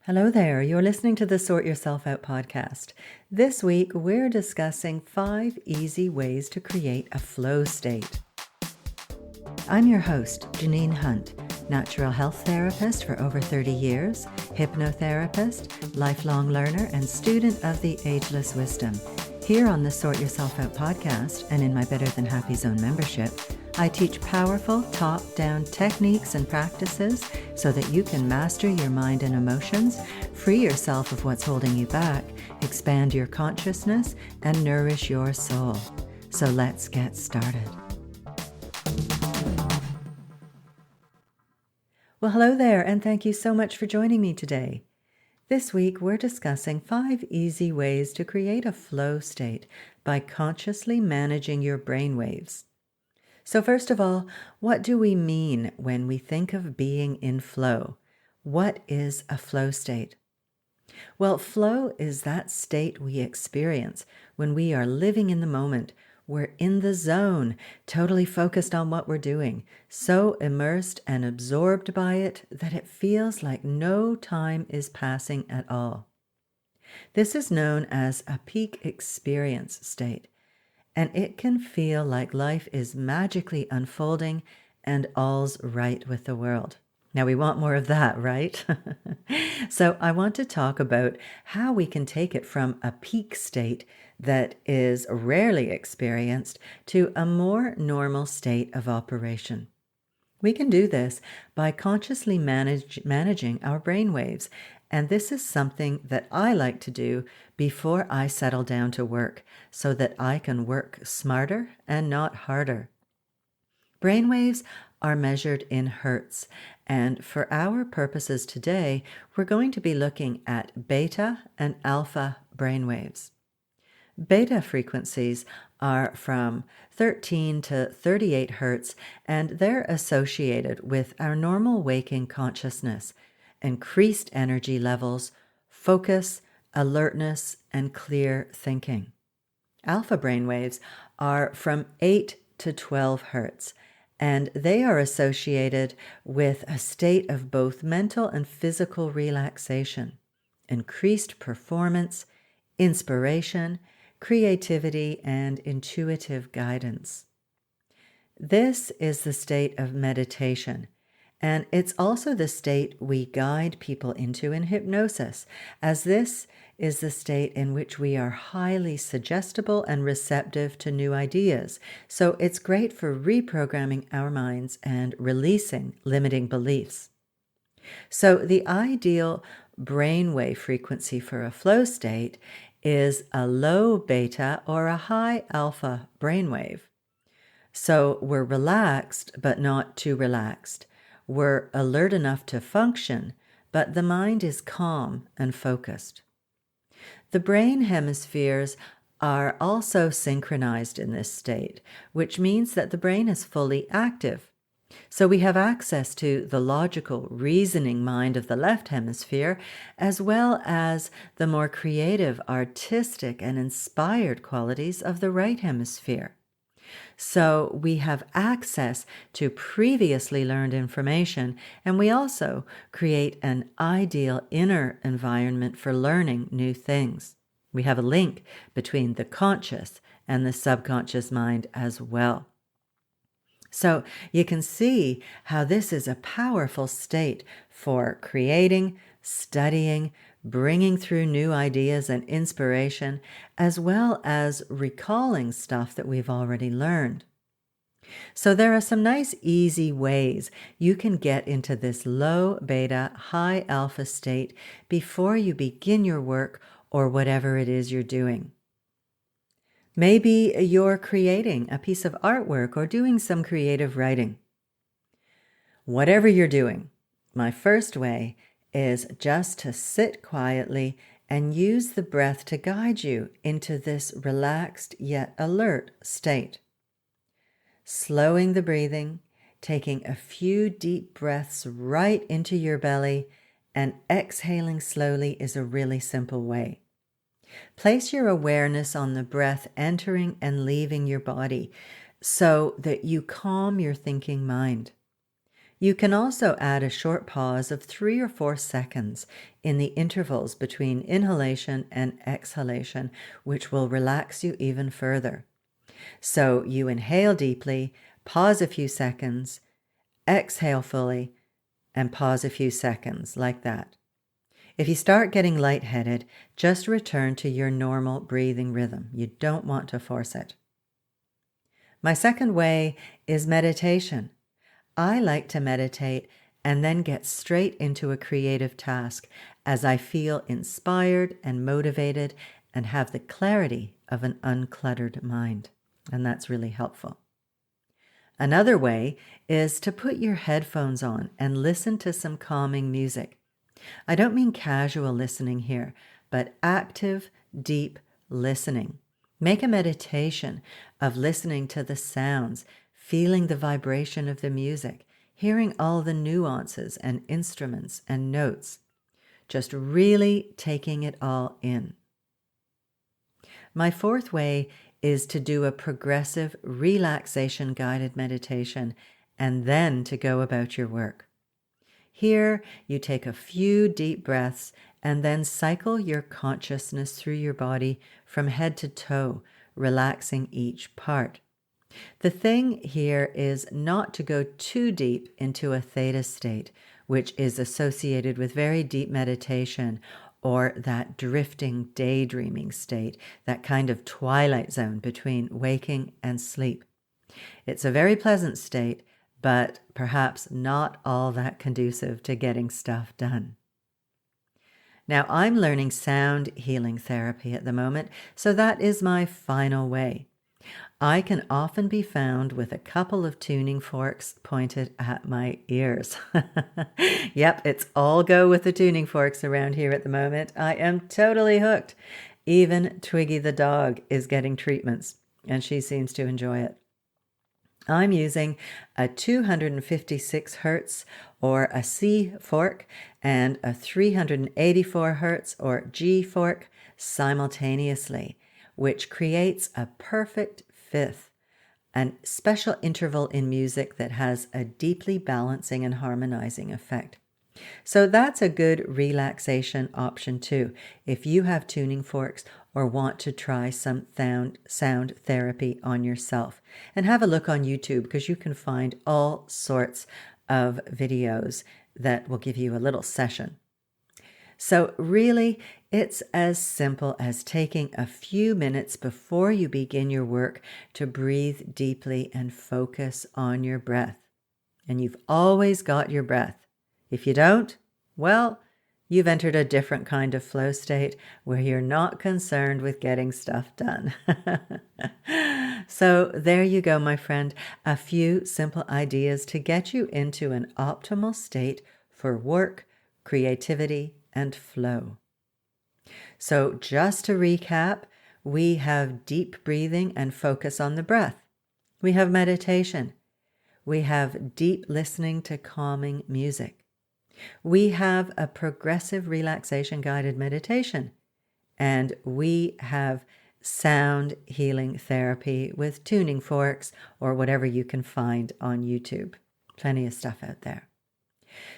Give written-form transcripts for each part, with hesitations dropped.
Hello there, you're listening to the Sort Yourself Out podcast. This week, we're discussing 5 easy ways to create a flow state. I'm your host, Janine Hunt, natural health therapist for over 30 years, hypnotherapist, lifelong learner, and student of the Ageless Wisdom. Here on the Sort Yourself Out podcast and in my Better Than Happy Zone membership, I teach powerful top-down techniques and practices so that you can master your mind and emotions, free yourself of what's holding you back, expand your consciousness, and nourish your soul. So let's get started. Well, hello there, and thank you so much for joining me today. This week, we're discussing 5 easy ways to create a flow state by consciously managing your brainwaves. So first of all, what do we mean when we think of being in flow? What is a flow state? Well, flow is that state we experience when we are living in the moment. We're in the zone, totally focused on what we're doing, so immersed and absorbed by it that it feels like no time is passing at all. This is known as a peak experience state. And it can feel like life is magically unfolding and all's right with the world. Now, we want more of that, right? So I want to talk about how we can take it from a peak state that is rarely experienced to a more normal state of operation. We can do this by consciously managing our brainwaves, and this is something that I like to do before I settle down to work so that I can work smarter and not harder. Brainwaves are measured in hertz, and for our purposes today, we're going to be looking at beta and alpha brainwaves. Beta frequencies are from 13 to 38 hertz, and they're associated with our normal waking consciousness, increased energy levels, focus, alertness, and clear thinking. Alpha brainwaves are from 8 to 12 hertz, and they are associated with a state of both mental and physical relaxation, increased performance, inspiration, creativity, and intuitive guidance. This is the state of meditation, and it's also the state we guide people into in hypnosis, as this is the state in which we are highly suggestible and receptive to new ideas. So it's great for reprogramming our minds and releasing limiting beliefs. So the ideal brainwave frequency for a flow state is a low beta or a high alpha brainwave. So we're relaxed, but not too relaxed. We're alert enough to function, but the mind is calm and focused. The brain hemispheres are also synchronized in this state, which means that the brain is fully active. So we have access to the logical, reasoning mind of the left hemisphere, as well as the more creative, artistic, and inspired qualities of the right hemisphere. So we have access to previously learned information, and we also create an ideal inner environment for learning new things. We have a link between the conscious and the subconscious mind as well. So you can see how this is a powerful state for creating, studying, bringing through new ideas and inspiration, as well as recalling stuff that we've already learned. So there are some nice, easy ways you can get into this low beta, high alpha state before you begin your work or whatever it is you're doing. Maybe you're creating a piece of artwork or doing some creative writing. Whatever you're doing, my first way is just to sit quietly and use the breath to guide you into this relaxed yet alert state. Slowing the breathing, taking a few deep breaths right into your belly, and exhaling slowly is a really simple way. Place your awareness on the breath entering and leaving your body so that you calm your thinking mind. You can also add a short pause of 3 or 4 seconds in the intervals between inhalation and exhalation, which will relax you even further. So you inhale deeply, pause a few seconds, exhale fully, and pause a few seconds, like that. If you start getting lightheaded, just return to your normal breathing rhythm. You don't want to force it. My second way is meditation. I like to meditate and then get straight into a creative task as I feel inspired and motivated and have the clarity of an uncluttered mind. And that's really helpful. Another way is to put your headphones on and listen to some calming music. I don't mean casual listening here, but active, deep listening. Make a meditation of listening to the sounds, feeling the vibration of the music, hearing all the nuances and instruments and notes, just really taking it all in. My fourth way is to do a progressive relaxation guided meditation and then to go about your work. Here, you take a few deep breaths and then cycle your consciousness through your body from head to toe, relaxing each part. The thing here is not to go too deep into a theta state, which is associated with very deep meditation or that drifting daydreaming state, that kind of twilight zone between waking and sleep. It's a very pleasant state, but perhaps not all that conducive to getting stuff done. Now, I'm learning sound healing therapy at the moment, so that is my final way. I can often be found with a couple of tuning forks pointed at my ears. Yep, it's all go with the tuning forks around here at the moment. I am totally hooked. Even Twiggy the dog is getting treatments, and she seems to enjoy it. I'm using a 256 hertz or a C fork and a 384 hertz or G fork simultaneously, which creates a perfect fifth, a special interval in music that has a deeply balancing and harmonizing effect. So that's a good relaxation option too, if you have tuning forks or want to try some sound therapy on yourself. And have a look on YouTube because you can find all sorts of videos that will give you a little session. So really, it's as simple as taking a few minutes before you begin your work to breathe deeply and focus on your breath. And you've always got your breath. If you don't, well, you've entered a different kind of flow state where you're not concerned with getting stuff done. So there you go, my friend. A few simple ideas to get you into an optimal state for work, creativity, and flow. So just to recap, we have deep breathing and focus on the breath. We have meditation. We have deep listening to calming music. We have a progressive relaxation guided meditation, and we have sound healing therapy with tuning forks or whatever you can find on YouTube. Plenty of stuff out there.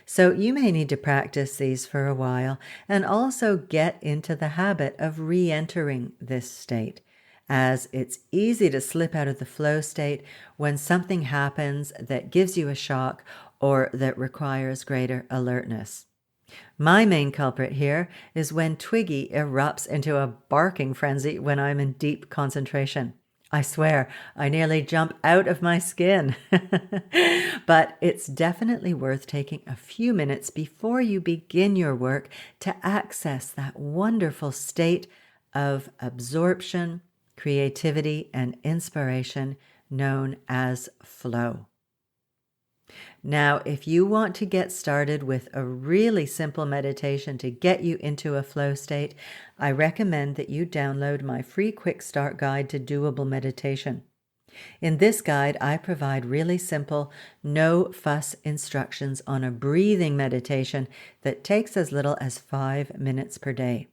So you may need to practice these for a while and also get into the habit of re-entering this state, as it's easy to slip out of the flow state when something happens that gives you a shock or that requires greater alertness. My main culprit here is when Twiggy erupts into a barking frenzy when I'm in deep concentration. I swear, I nearly jump out of my skin. But it's definitely worth taking a few minutes before you begin your work to access that wonderful state of absorption, creativity, and inspiration known as flow. Now, if you want to get started with a really simple meditation to get you into a flow state, I recommend that you download my free quick start guide to doable meditation. In this guide, I provide really simple, no fuss instructions on a breathing meditation that takes as little as 5 minutes per day.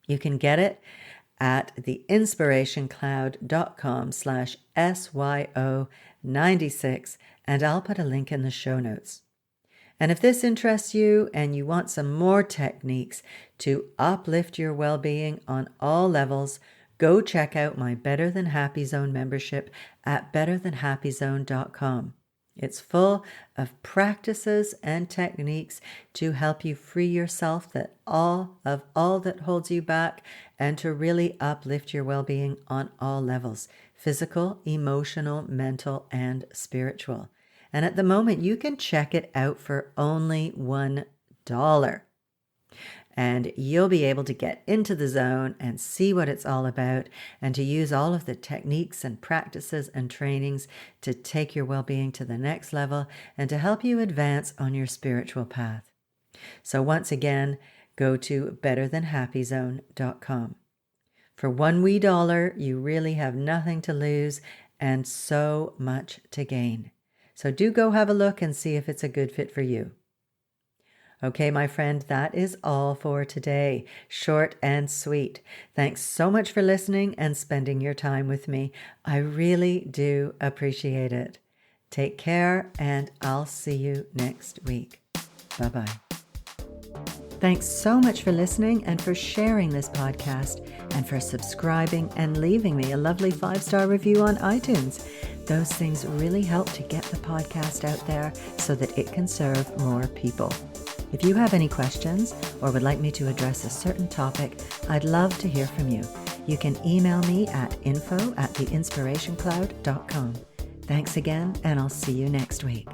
You can get it at theinspirationcloud.com/SYO96. SYO96, and I'll put a link in the show notes. And if this interests you and you want some more techniques to uplift your well-being on all levels, go check out my Better Than Happy Zone membership at betterthanhappyzone.com. It's full of practices and techniques to help you free yourself of all that holds you back and to really uplift your well-being on all levels: physical, emotional, mental, and spiritual. And at the moment, you can check it out for only $1. And you'll be able to get into the zone and see what it's all about and to use all of the techniques and practices and trainings to take your well-being to the next level and to help you advance on your spiritual path. So once again, go to betterthanhappyzone.com. For $1 you really have nothing to lose and so much to gain. So do go have a look and see if it's a good fit for you. Okay, my friend, that is all for today. Short and sweet. Thanks so much for listening and spending your time with me. I really do appreciate it. Take care, and I'll see you next week. Bye-bye. Thanks so much for listening and for sharing this podcast and for subscribing and leaving me a lovely 5-star review on iTunes. Those things really help to get the podcast out there so that it can serve more people. If you have any questions or would like me to address a certain topic, I'd love to hear from you. You can email me at info@theinspirationcloud.com. Thanks again, and I'll see you next week.